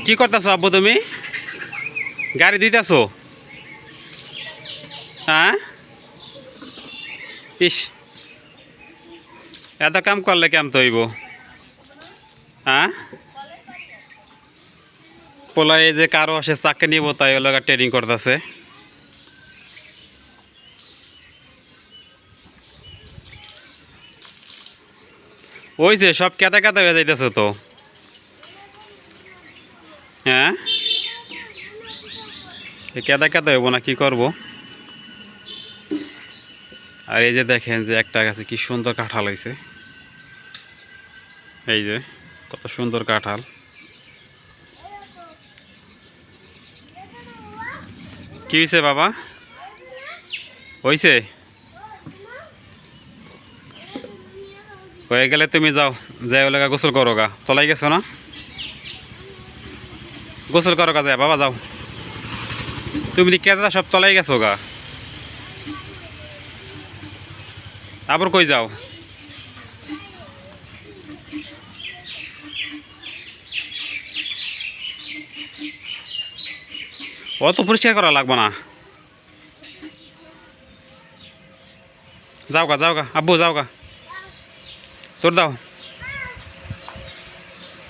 কি করতেছো আব্বু তুমি? গাড়ি দিতেছো? হ্যাঁ, ইস, এত কাম করলে কেম তো হইব? হ্যাঁ, পোলাই যে কারো আসে চাকরি নিব তাই ওর লগা ট্রেনিং করতেছে। ওই যে সব কেতা কেতা হয়ে যাইতেছে তো। হ্যাঁ, কেতা কেতা হইব না, কি করব? আর এই যে দেখেন যে একটা গাছে কি সুন্দর কাঁঠাল হয়েছে। এই যে কত সুন্দর কাঁঠাল। কি হয়েছে বাবা? হয়েছে? হয়ে গেলে তুমি যাও, যাই ওলেগা গোসল করো গা, তলাই গেছো না? গোসল করো গা, যায় বাবা যাও। তুমি কেতা সব তলাই গেছো গা, আবার কই যাও? অত পরিষ্কার করা লাগবে না। যাও গা, যাও গা আব্বু, যাও গা, তোর দাও।